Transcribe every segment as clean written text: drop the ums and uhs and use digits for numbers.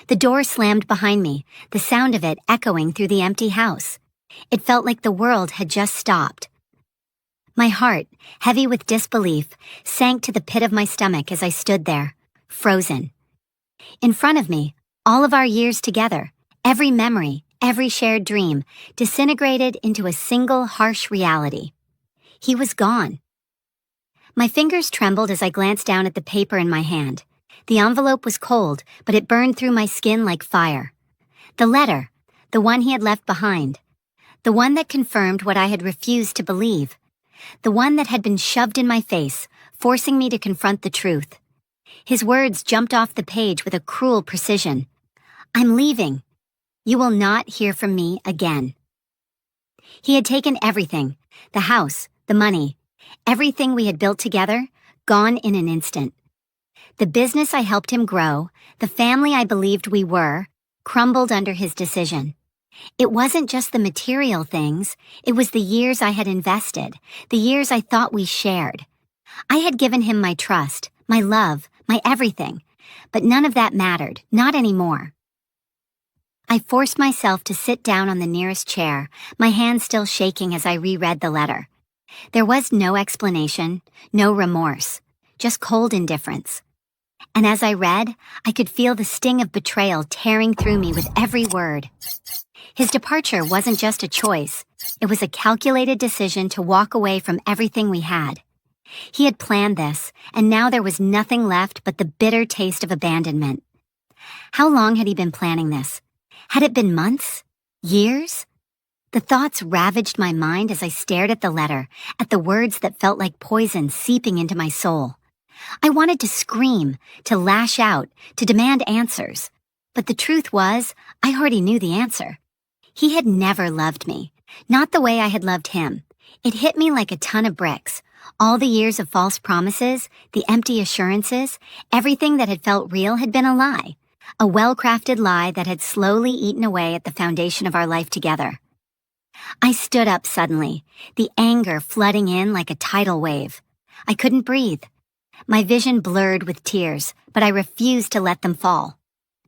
The door slammed behind me, the sound of it echoing through the empty house. It felt like the world had just stopped. My heart, heavy with disbelief, sank to the pit of my stomach as I stood there, frozen. In front of me, all of our years together, every memory, every shared dream, disintegrated into a single harsh reality. He was gone. My fingers trembled as I glanced down at the paper in my hand. The envelope was cold, but it burned through my skin like fire. The letter, the one he had left behind, the one that confirmed what I had refused to believe, the one that had been shoved in my face, forcing me to confront the truth. His words jumped off the page with a cruel precision. "I'm leaving. You will not hear from me again." He had taken everything, the house, the money, everything we had built together, gone in an instant. The business I helped him grow, the family I believed we were, crumbled under his decision. It wasn't just the material things, it was the years I had invested, the years I thought we shared. I had given him my trust, my love, my everything, but none of that mattered, not anymore. I forced myself to sit down on the nearest chair, my hands still shaking as I reread the letter. There was no explanation, no remorse, just cold indifference. And as I read, I could feel the sting of betrayal tearing through me with every word. His departure wasn't just a choice, it was a calculated decision to walk away from everything we had. He had planned this, and now there was nothing left but the bitter taste of abandonment. How long had he been planning this? Had it been months? Years? The thoughts ravaged my mind as I stared at the letter, at the words that felt like poison seeping into my soul. I wanted to scream, to lash out, to demand answers. But the truth was, I already knew the answer. He had never loved me, not the way I had loved him. It hit me like a ton of bricks. All the years of false promises, the empty assurances, everything that had felt real had been a lie. A well-crafted lie that had slowly eaten away at the foundation of our life together. I stood up suddenly, the anger flooding in like a tidal wave. I couldn't breathe. My vision blurred with tears, but I refused to let them fall.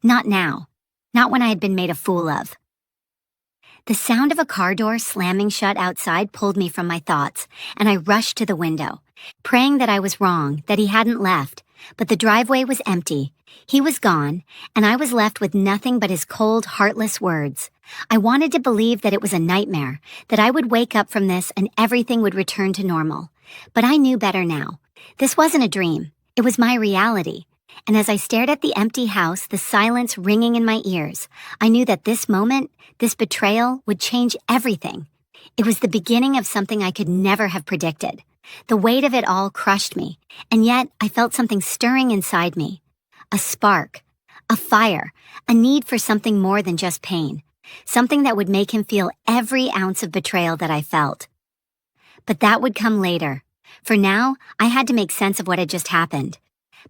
Not now. Not when I had been made a fool of. The sound of a car door slamming shut outside pulled me from my thoughts, and I rushed to the window, praying that I was wrong, that he hadn't left. But the driveway was empty. He was gone, and I was left with nothing but his cold, heartless words. I wanted to believe that it was a nightmare, that I would wake up from this and everything would return to normal. But I knew better now. This wasn't a dream. It was my reality. And as I stared at the empty house, the silence ringing in my ears, I knew that this moment, this betrayal, would change everything. It was the beginning of something I could never have predicted. The weight of it all crushed me, and yet I felt something stirring inside me. A spark, a fire, a need for something more than just pain. Something that would make him feel every ounce of betrayal that I felt. But that would come later. For now, I had to make sense of what had just happened.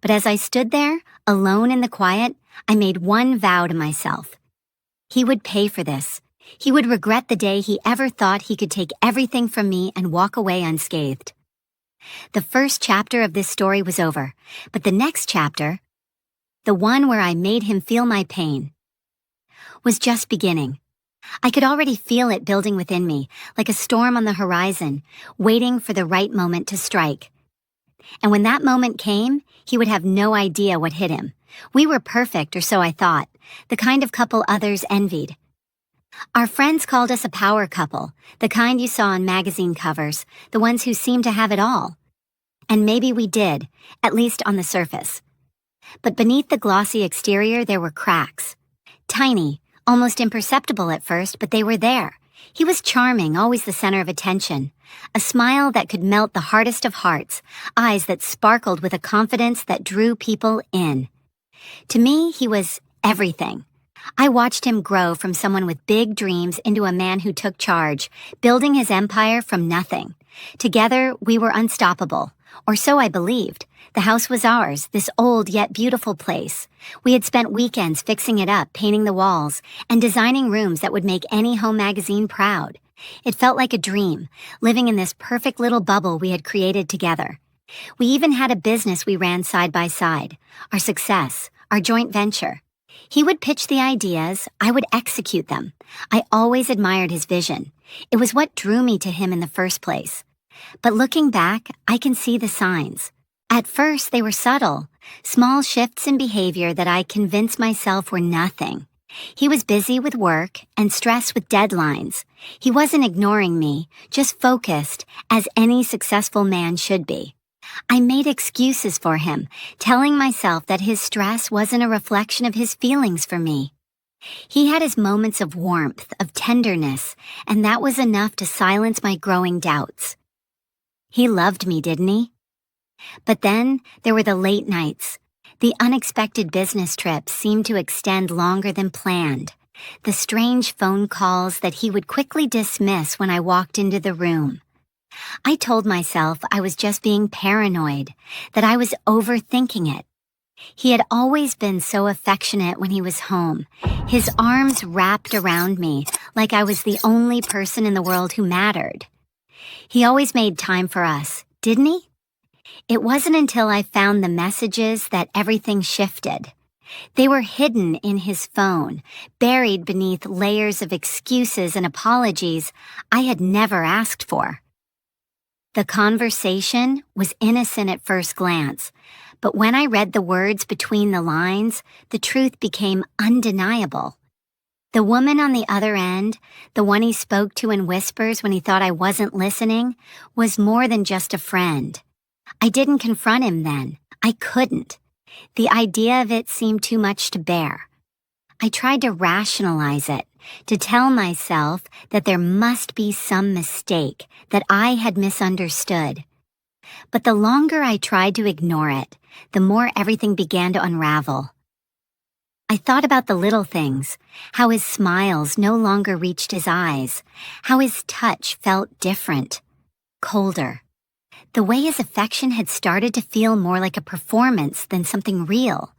But as I stood there, alone in the quiet, I made one vow to myself. He would pay for this. He would regret the day he ever thought he could take everything from me and walk away unscathed. The first chapter of this story was over, but the next chapter, the one where I made him feel my pain, was just beginning. I could already feel it building within me, like a storm on the horizon, waiting for the right moment to strike. And when that moment came, he would have no idea what hit him. We were perfect, or so I thought, the kind of couple others envied. Our friends called us a power couple, the kind you saw on magazine covers, the ones who seemed to have it all. And maybe we did, at least on the surface. But beneath the glossy exterior there were cracks. Tiny, almost imperceptible at first, but they were there. He was charming, always the center of attention. A smile that could melt the hardest of hearts, eyes that sparkled with a confidence that drew people in. To me, he was everything. I watched him grow from someone with big dreams into a man who took charge, building his empire from nothing. Together, we were unstoppable, or so I believed. The house was ours, this old yet beautiful place. We had spent weekends fixing it up, painting the walls, and designing rooms that would make any home magazine proud. It felt like a dream, living in this perfect little bubble we had created together. We even had a business we ran side by side, our success, our joint venture. He would pitch the ideas, I would execute them. I always admired his vision. It was what drew me to him in the first place. But looking back, I can see the signs. At first, they were subtle, small shifts in behavior that I convinced myself were nothing. He was busy with work and stressed with deadlines. He wasn't ignoring me, just focused, as any successful man should be. I made excuses for him, telling myself that his stress wasn't a reflection of his feelings for me. He had his moments of warmth, of tenderness, and that was enough to silence my growing doubts. He loved me, didn't he? But then there were the late nights. The unexpected business trips seemed to extend longer than planned. The strange phone calls that he would quickly dismiss when I walked into the room. I told myself I was just being paranoid, that I was overthinking it. He had always been so affectionate when he was home, his arms wrapped around me like I was the only person in the world who mattered. He always made time for us, didn't he? It wasn't until I found the messages that everything shifted. They were hidden in his phone, buried beneath layers of excuses and apologies I had never asked for. The conversation was innocent at first glance, but when I read the words between the lines, the truth became undeniable. The woman on the other end, the one he spoke to in whispers when he thought I wasn't listening, was more than just a friend. I didn't confront him then. I couldn't. The idea of it seemed too much to bear. I tried to rationalize it, to tell myself that there must be some mistake, that I had misunderstood. But the longer I tried to ignore it, the more everything began to unravel. I thought about the little things, how his smiles no longer reached his eyes, how his touch felt different, colder. The way his affection had started to feel more like a performance than something real.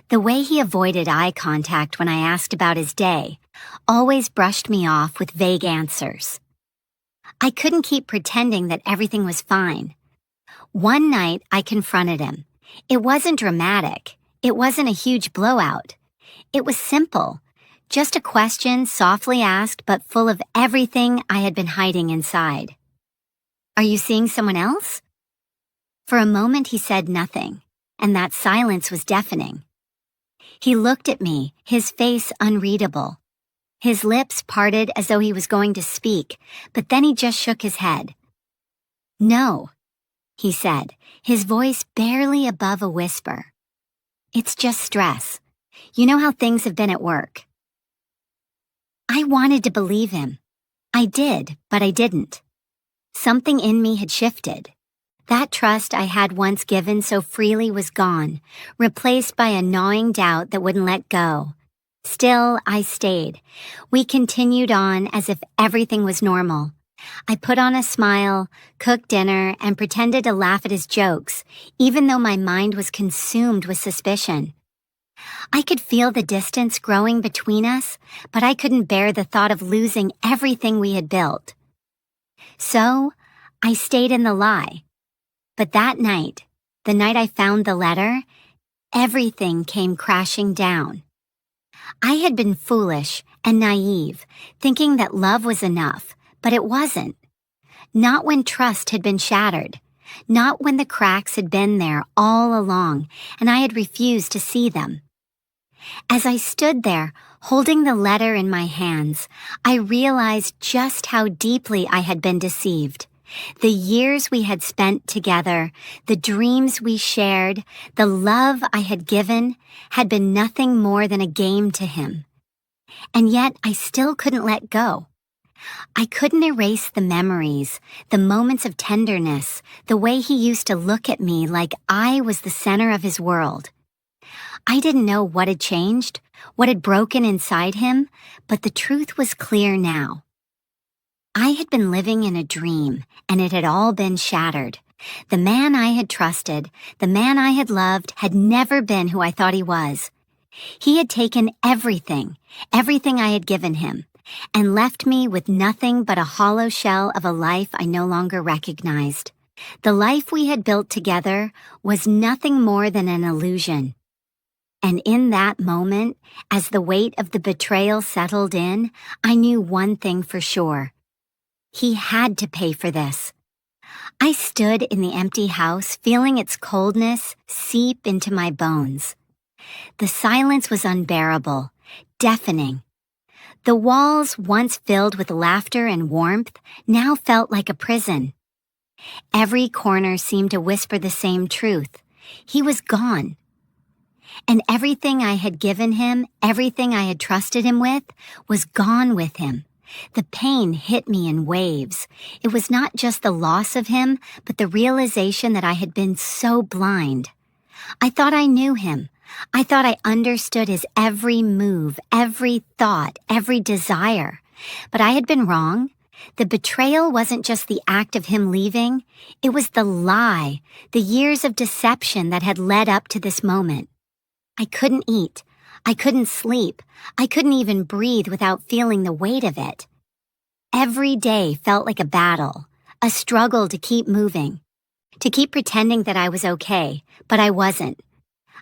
The way he avoided eye contact when I asked about his day, always brushed me off with vague answers. I couldn't keep pretending that everything was fine. One night, I confronted him. It wasn't dramatic. It wasn't a huge blowout. It was simple, just a question softly asked but full of everything I had been hiding inside. "Are you seeing someone else?" For a moment he said nothing, and that silence was deafening. He looked at me, his face unreadable. His lips parted as though he was going to speak, but then he just shook his head. "No," he said, his voice barely above a whisper. "It's just stress. You know how things have been at work." I wanted to believe him. I did, but I didn't. Something in me had shifted. That trust I had once given so freely was gone, replaced by a gnawing doubt that wouldn't let go. Still, I stayed. We continued on as if everything was normal. I put on a smile, cooked dinner, and pretended to laugh at his jokes, even though my mind was consumed with suspicion. I could feel the distance growing between us, but I couldn't bear the thought of losing everything we had built. So, I stayed in the lie. But that night, the night I found the letter, everything came crashing down. I had been foolish and naive, thinking that love was enough, but it wasn't. Not when trust had been shattered. Not when the cracks had been there all along, and I had refused to see them. As I stood there, holding the letter in my hands, I realized just how deeply I had been deceived. The years we had spent together, the dreams we shared, the love I had given, had been nothing more than a game to him. And yet I still couldn't let go. I couldn't erase the memories, the moments of tenderness, the way he used to look at me like I was the center of his world. I didn't know what had changed, what had broken inside him, but the truth was clear now. I had been living in a dream, and it had all been shattered. The man I had trusted, the man I had loved, had never been who I thought he was. He had taken everything I had given him, and left me with nothing but a hollow shell of a life I no longer recognized. The life we had built together was nothing more than an illusion. And in that moment, as the weight of the betrayal settled in, I knew one thing for sure. He had to pay for this. I stood in the empty house, feeling its coldness seep into my bones. The silence was unbearable, deafening. The walls, once filled with laughter and warmth, now felt like a prison. Every corner seemed to whisper the same truth. He was gone. And everything I had given him, everything I had trusted him with, was gone with him. The pain hit me in waves. It was not just the loss of him, but the realization that I had been so blind. I thought I knew him. I thought I understood his every move, every thought, every desire. But I had been wrong. The betrayal wasn't just the act of him leaving. It was the lie, the years of deception that had led up to this moment. I couldn't eat. I couldn't sleep. I couldn't even breathe without feeling the weight of it. Every day felt like a battle, a struggle to keep moving, to keep pretending that I was okay, but I wasn't.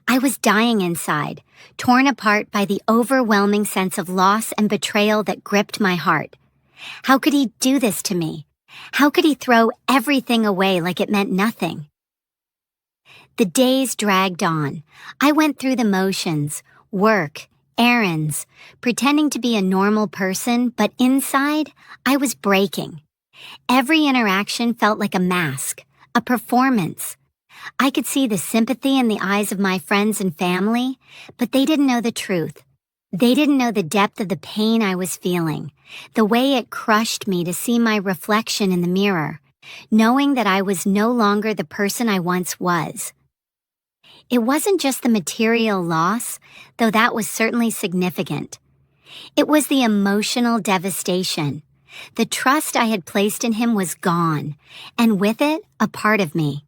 I was dying inside, torn apart by the overwhelming sense of loss and betrayal that gripped my heart. How could he do this to me? How could he throw everything away like it meant nothing? The days dragged on. I went through the motions, work, errands, pretending to be a normal person, but inside, I was breaking. Every interaction felt like a mask, a performance. I could see the sympathy in the eyes of my friends and family, but they didn't know the truth. They didn't know the depth of the pain I was feeling, the way it crushed me to see my reflection in the mirror, knowing that I was no longer the person I once was. It wasn't just the material loss, though that was certainly significant. It was the emotional devastation. The trust I had placed in him was gone, and with it, a part of me.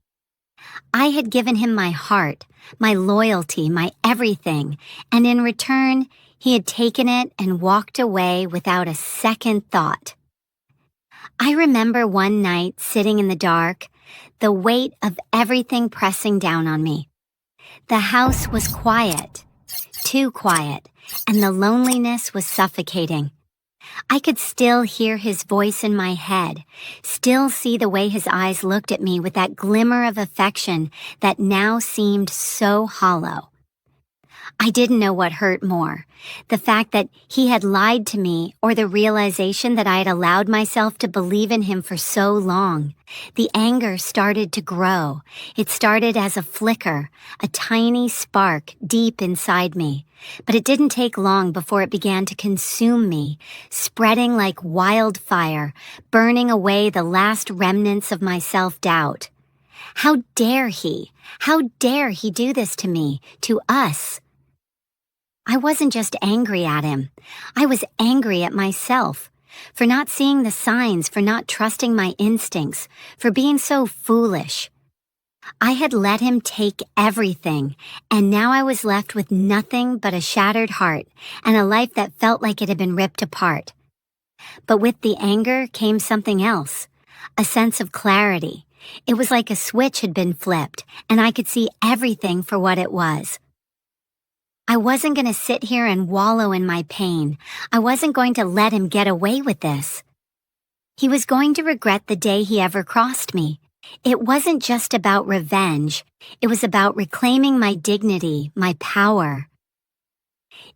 I had given him my heart, my loyalty, my everything, and in return, he had taken it and walked away without a second thought. I remember one night sitting in the dark, the weight of everything pressing down on me. The house was quiet, too quiet, and the loneliness was suffocating. I could still hear his voice in my head, still see the way his eyes looked at me with that glimmer of affection that now seemed so hollow. I didn't know what hurt more, the fact that he had lied to me or the realization that I had allowed myself to believe in him for so long. The anger started to grow. It started as a flicker, a tiny spark deep inside me. But it didn't take long before it began to consume me, spreading like wildfire, burning away the last remnants of my self-doubt. How dare he? How dare he do this to me, to us? I wasn't just angry at him. I was angry at myself for not seeing the signs, for not trusting my instincts, for being so foolish. I had let him take everything, and now I was left with nothing but a shattered heart and a life that felt like it had been ripped apart. But with the anger came something else, a sense of clarity. It was like a switch had been flipped, and I could see everything for what it was. I wasn't going to sit here and wallow in my pain. I wasn't going to let him get away with this. He was going to regret the day he ever crossed me. It wasn't just about revenge. It was about reclaiming my dignity, my power.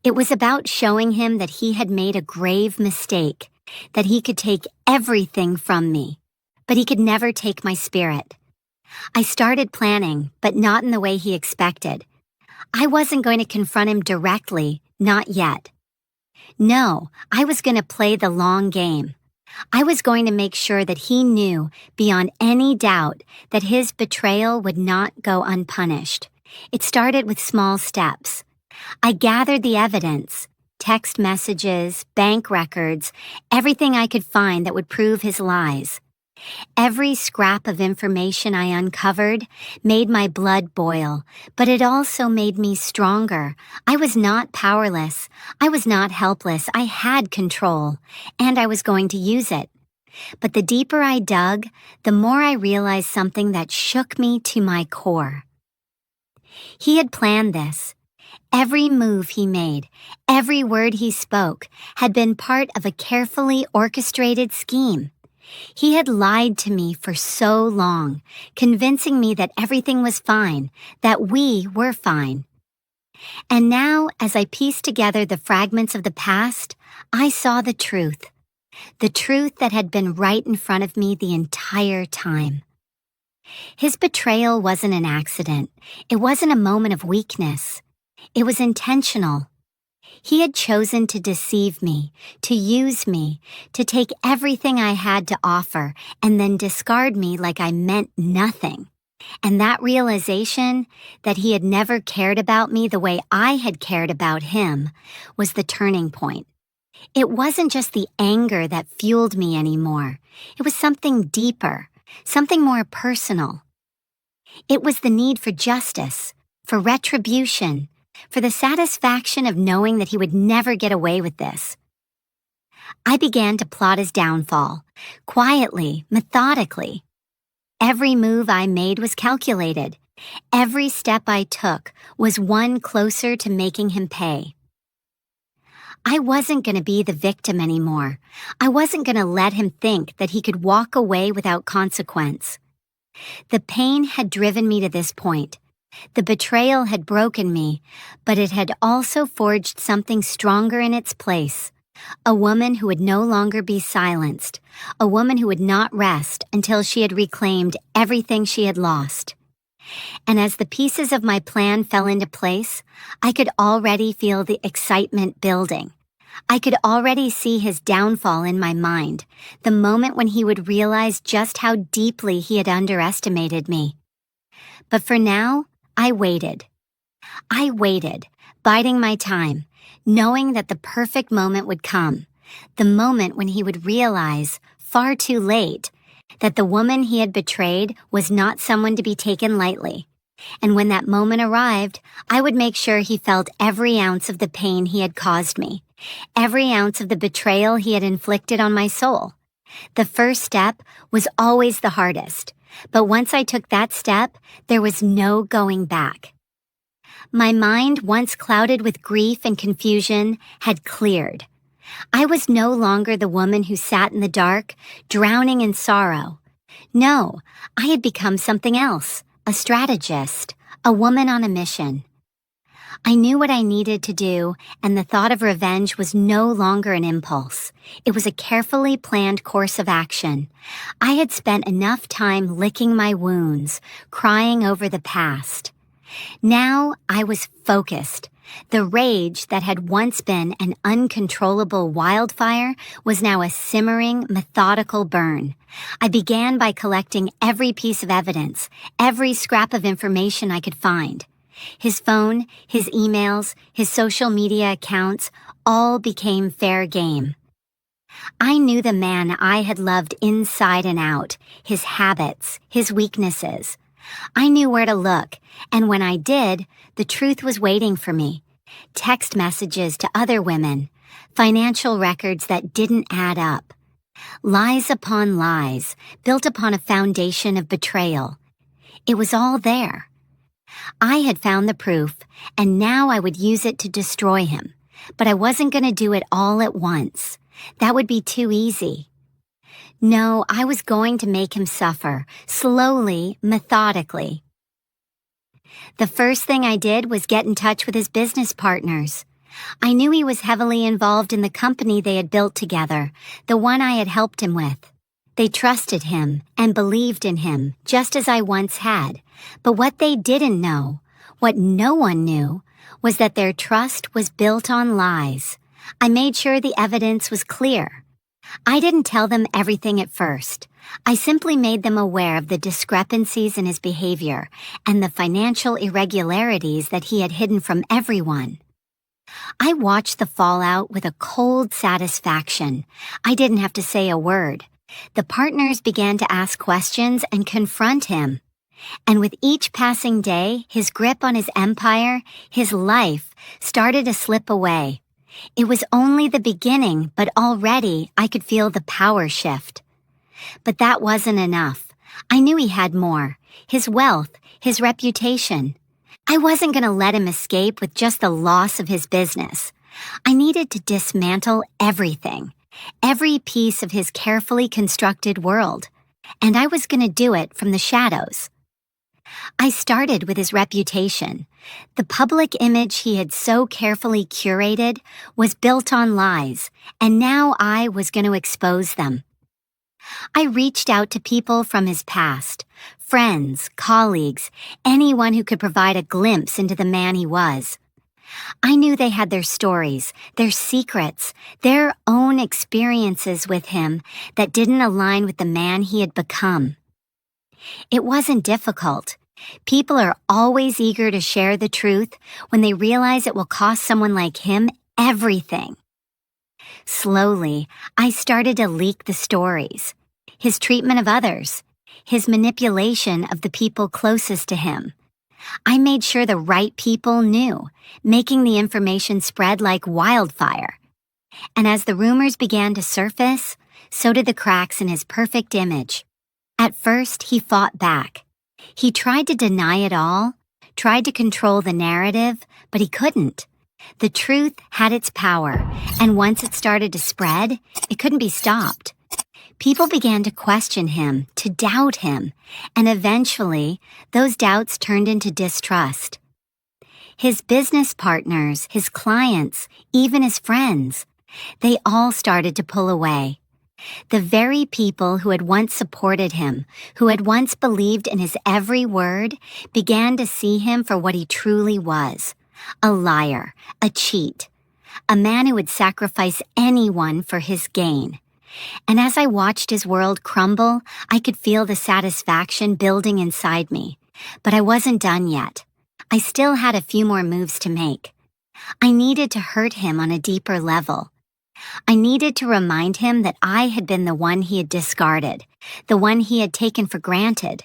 It was about showing him that he had made a grave mistake, that he could take everything from me, but he could never take my spirit. I started planning, but not in the way he expected. I wasn't going to confront him directly, not yet. No, I was going to play the long game. I was going to make sure that he knew, beyond any doubt, that his betrayal would not go unpunished. It started with small steps. I gathered the evidence, text messages, bank records, everything I could find that would prove his lies. Every scrap of information I uncovered made my blood boil, but it also made me stronger. I was not powerless. I was not helpless. I had control, and I was going to use it. But the deeper I dug, the more I realized something that shook me to my core. He had planned this. Every move he made, every word he spoke, had been part of a carefully orchestrated scheme. He had lied to me for so long, convincing me that everything was fine, that we were fine. And now, as I pieced together the fragments of the past, I saw the truth that had been right in front of me the entire time. His betrayal wasn't an accident. It wasn't a moment of weakness. It was intentional. He had chosen to deceive me, to use me, to take everything I had to offer and then discard me like I meant nothing. And that realization that he had never cared about me the way I had cared about him was the turning point. It wasn't just the anger that fueled me anymore. It was something deeper, something more personal. It was the need for justice, for retribution, for the satisfaction of knowing that he would never get away with this. I began to plot his downfall, quietly, methodically. Every move I made was calculated. Every step I took was one closer to making him pay. I wasn't going to be the victim anymore. I wasn't going to let him think that he could walk away without consequence. The pain had driven me to this point. The betrayal had broken me, but it had also forged something stronger in its place. A woman who would no longer be silenced. A woman who would not rest until she had reclaimed everything she had lost. And as the pieces of my plan fell into place, I could already feel the excitement building. I could already see his downfall in my mind, the moment when he would realize just how deeply he had underestimated me. But for now, I waited. I waited, biding my time, knowing that the perfect moment would come, the moment when he would realize, far too late, that the woman he had betrayed was not someone to be taken lightly. And when that moment arrived, I would make sure he felt every ounce of the pain he had caused me, every ounce of the betrayal he had inflicted on my soul. The first step was always the hardest, but once I took that step, there was no going back. My mind, once clouded with grief and confusion, had cleared. I was no longer the woman who sat in the dark, drowning in sorrow. No, I had become something else, a strategist, a woman on a mission. I knew what I needed to do, and the thought of revenge was no longer an impulse. It was a carefully planned course of action. I had spent enough time licking my wounds, crying over the past. Now I was focused. The rage that had once been an uncontrollable wildfire was now a simmering, methodical burn. I began by collecting every piece of evidence, every scrap of information I could find. His phone, his emails, his social media accounts, all became fair game. I knew the man I had loved inside and out, his habits, his weaknesses. I knew where to look, and when I did, the truth was waiting for me. Text messages to other women, financial records that didn't add up. Lies upon lies, built upon a foundation of betrayal. It was all there. I had found the proof, and now I would use it to destroy him. But I wasn't going to do it all at once. That would be too easy. No, I was going to make him suffer, slowly, methodically. The first thing I did was get in touch with his business partners. I knew he was heavily involved in the company they had built together, the one I had helped him with. They trusted him and believed in him, just as I once had. But what they didn't know, what no one knew, was that their trust was built on lies. I made sure the evidence was clear. I didn't tell them everything at first. I simply made them aware of the discrepancies in his behavior and the financial irregularities that he had hidden from everyone. I watched the fallout with a cold satisfaction. I didn't have to say a word. The partners began to ask questions and confront him. And with each passing day, his grip on his empire, his life, started to slip away. It was only the beginning, but already I could feel the power shift. But that wasn't enough. I knew he had more. His wealth, his reputation. I wasn't going to let him escape with just the loss of his business. I needed to dismantle everything, every piece of his carefully constructed world, and I was going to do it from the shadows. I started with his reputation. The public image he had so carefully curated was built on lies, and now I was going to expose them. I reached out to people from his past, friends, colleagues, anyone who could provide a glimpse into the man he was. I knew they had their stories, their secrets, their own experiences with him that didn't align with the man he had become. It wasn't difficult. People are always eager to share the truth when they realize it will cost someone like him everything. Slowly, I started to leak the stories, his treatment of others, his manipulation of the people closest to him. I made sure the right people knew, making the information spread like wildfire. And as the rumors began to surface, so did the cracks in his perfect image. At first, he fought back. He tried to deny it all, tried to control the narrative, but he couldn't. The truth had its power, and once it started to spread, it couldn't be stopped. People began to question him, to doubt him, and eventually, those doubts turned into distrust. His business partners, his clients, even his friends, they all started to pull away. The very people who had once supported him, who had once believed in his every word, began to see him for what he truly was: a liar, a cheat, a man who would sacrifice anyone for his gain. And as I watched his world crumble, I could feel the satisfaction building inside me. But I wasn't done yet. I still had a few more moves to make. I needed to hurt him on a deeper level. I needed to remind him that I had been the one he had discarded, the one he had taken for granted,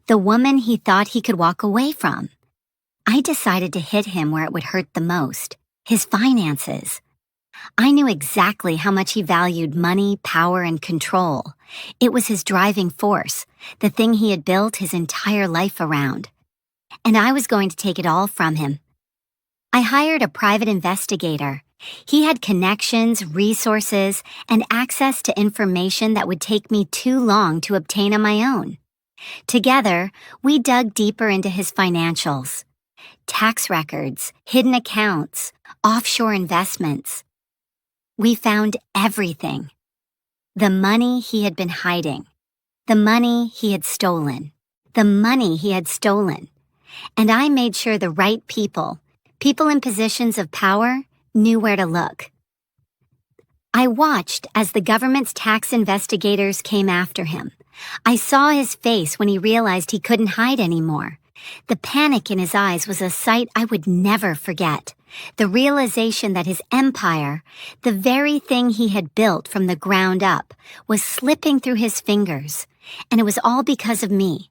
the woman he thought he could walk away from. I decided to hit him where it would hurt the most: his finances. I knew exactly how much he valued money, power, and control. It was his driving force, the thing he had built his entire life around. And I was going to take it all from him. I hired a private investigator. He had connections, resources, and access to information that would take me too long to obtain on my own. Together, we dug deeper into his financials: tax records, hidden accounts, offshore investments. We found everything. The money he had been hiding. The money he had stolen. The money he had stolen. And I made sure the right people in positions of power, knew where to look. I watched as the government's tax investigators came after him. I saw his face when he realized he couldn't hide anymore. The panic in his eyes was a sight I would never forget. The realization that his empire, the very thing he had built from the ground up, was slipping through his fingers, and it was all because of me.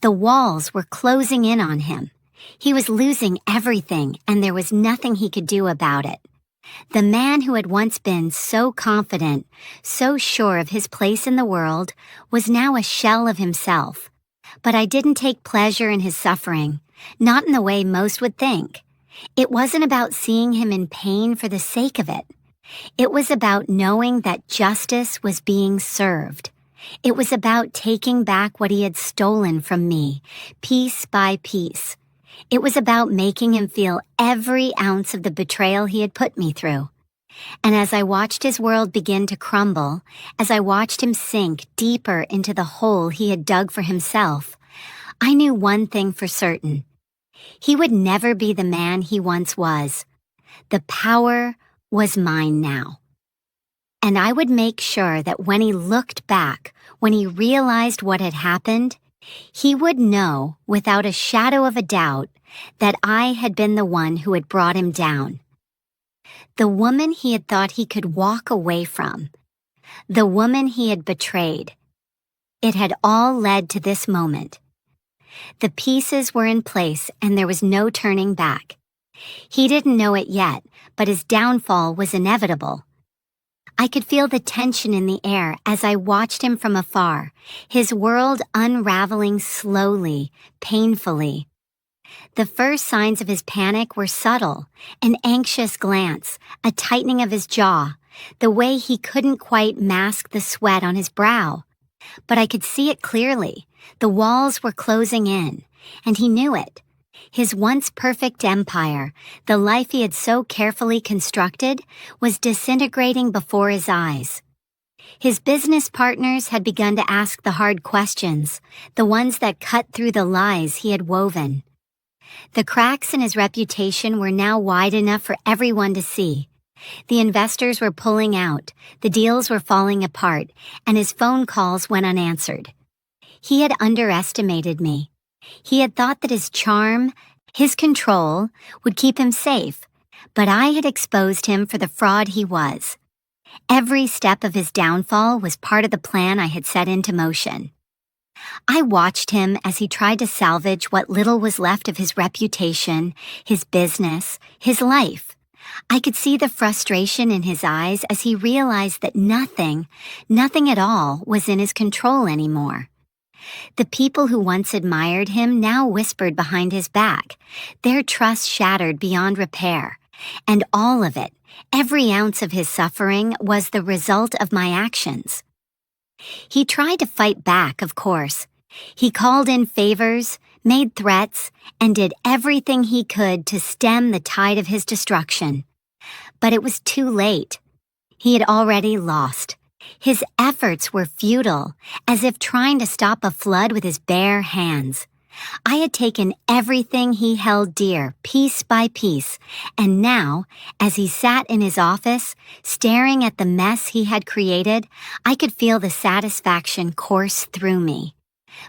The walls were closing in on him. He was losing everything, and there was nothing he could do about it. The man who had once been so confident, so sure of his place in the world, was now a shell of himself. But I didn't take pleasure in his suffering, not in the way most would think. It wasn't about seeing him in pain for the sake of it. It was about knowing that justice was being served. It was about taking back what he had stolen from me, piece by piece. It was about making him feel every ounce of the betrayal he had put me through. And as I watched his world begin to crumble, as I watched him sink deeper into the hole he had dug for himself, I knew one thing for certain. He would never be the man he once was. The power was mine now. And I would make sure that when he looked back, when he realized what had happened, he would know without a shadow of a doubt that I had been the one who had brought him down. The woman he had thought he could walk away from. The woman he had betrayed. It had all led to this moment. The pieces were in place and there was no turning back. He didn't know it yet, but his downfall was inevitable. I could feel the tension in the air as I watched him from afar, his world unraveling slowly, painfully. The first signs of his panic were subtle: an anxious glance, a tightening of his jaw, the way he couldn't quite mask the sweat on his brow. But I could see it clearly. The walls were closing in, and he knew it. His once perfect empire, the life he had so carefully constructed, was disintegrating before his eyes. His business partners had begun to ask the hard questions, the ones that cut through the lies he had woven. The cracks in his reputation were now wide enough for everyone to see. The investors were pulling out, the deals were falling apart, and his phone calls went unanswered. He had underestimated me. He had thought that his charm, his control, would keep him safe, but I had exposed him for the fraud he was. Every step of his downfall was part of the plan I had set into motion. I watched him as he tried to salvage what little was left of his reputation, his business, his life. I could see the frustration in his eyes as he realized that nothing at all, was in his control anymore. The people who once admired him now whispered behind his back, their trust shattered beyond repair, and all of it, every ounce of his suffering, was the result of my actions. He tried to fight back, of course. He called in favors, made threats, and did everything he could to stem the tide of his destruction. But it was too late. He had already lost. His efforts were futile, as if trying to stop a flood with his bare hands. I had taken everything he held dear, piece by piece, and now, as he sat in his office, staring at the mess he had created, I could feel the satisfaction course through me.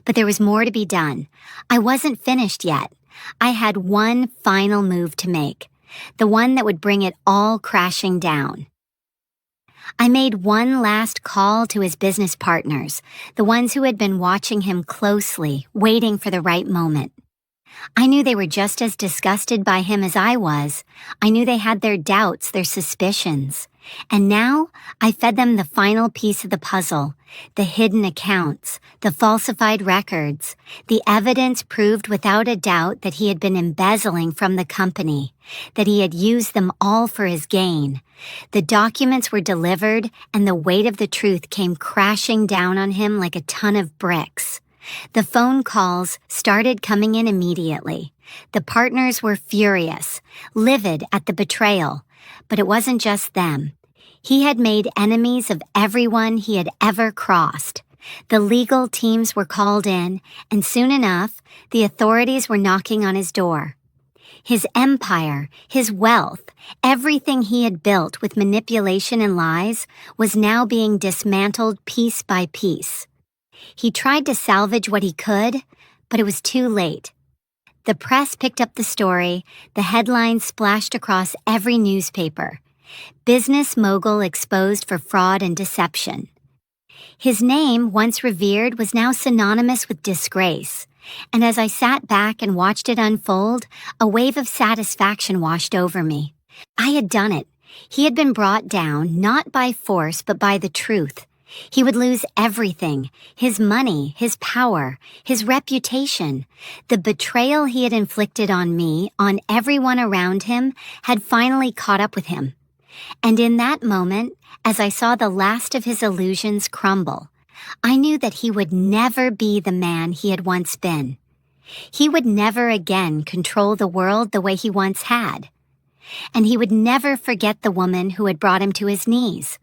But there was more to be done. I wasn't finished yet. I had one final move to make, the one that would bring it all crashing down. I made one last call to his business partners, the ones who had been watching him closely, waiting for the right moment. I knew they were just as disgusted by him as I was. I knew they had their doubts, their suspicions. And now I fed them the final piece of the puzzle, the hidden accounts, the falsified records. The evidence proved without a doubt that he had been embezzling from the company, that he had used them all for his gain. The documents were delivered, and the weight of the truth came crashing down on him like a ton of bricks. The phone calls started coming in immediately. The partners were furious, livid at the betrayal. But it wasn't just them. He had made enemies of everyone he had ever crossed. The legal teams were called in, and soon enough, the authorities were knocking on his door. His empire, his wealth, everything he had built with manipulation and lies was now being dismantled piece by piece. He tried to salvage what he could, but it was too late. The press picked up the story, the headlines splashed across every newspaper. Business mogul exposed for fraud and deception. His name, once revered, was now synonymous with disgrace. And as I sat back and watched it unfold, a wave of satisfaction washed over me. I had done it. He had been brought down, not by force, but by the truth. He would lose everything: his money, his power, his reputation. The betrayal he had inflicted on me, on everyone around him, had finally caught up with him. And in that moment, as I saw the last of his illusions crumble, I knew that he would never be the man he had once been. He would never again control the world the way he once had. And he would never forget the woman who had brought him to his knees.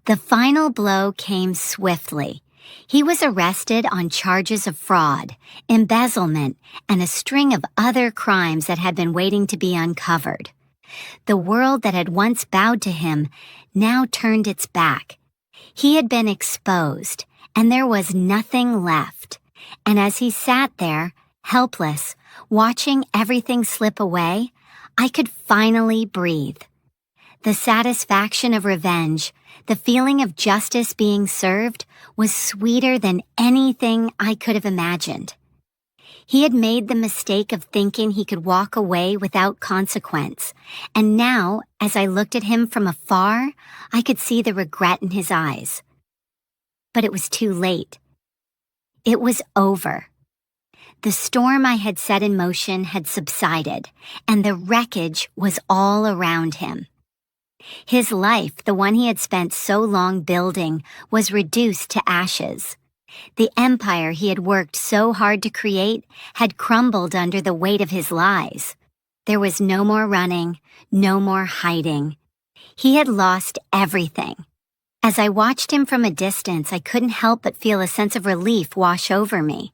The final blow came swiftly. He was arrested on charges of fraud, embezzlement, and a string of other crimes that had been waiting to be uncovered. The world that had once bowed to him now turned its back. He had been exposed, and there was nothing left. And as he sat there, helpless, watching everything slip away, I could finally breathe. The satisfaction of revenge, the feeling of justice being served, was sweeter than anything I could have imagined. He had made the mistake of thinking he could walk away without consequence, and now, as I looked at him from afar, I could see the regret in his eyes. But it was too late. It was over. The storm I had set in motion had subsided, and the wreckage was all around him. His life, the one he had spent so long building, was reduced to ashes. The empire he had worked so hard to create had crumbled under the weight of his lies. There was no more running, no more hiding. He had lost everything. As I watched him from a distance, I couldn't help but feel a sense of relief wash over me.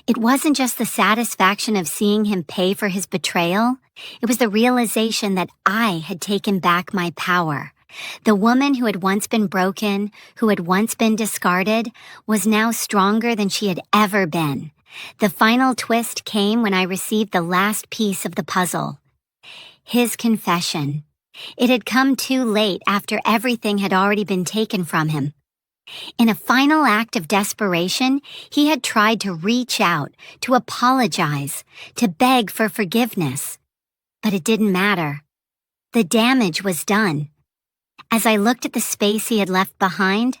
It wasn't just the satisfaction of seeing him pay for his betrayal. It was the realization that I had taken back my power. The woman who had once been broken, who had once been discarded, was now stronger than she had ever been. The final twist came when I received the last piece of the puzzle. His confession. It had come too late after everything had already been taken from him. In a final act of desperation, he had tried to reach out, to apologize, to beg for forgiveness. But it didn't matter. The damage was done. As I looked at the space he had left behind,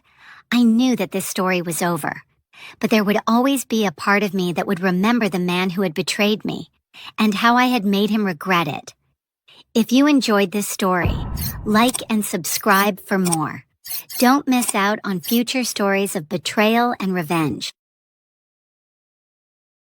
I knew that this story was over. But there would always be a part of me that would remember the man who had betrayed me, and how I had made him regret it. If you enjoyed this story, like and subscribe for more. Don't miss out on future stories of betrayal and revenge.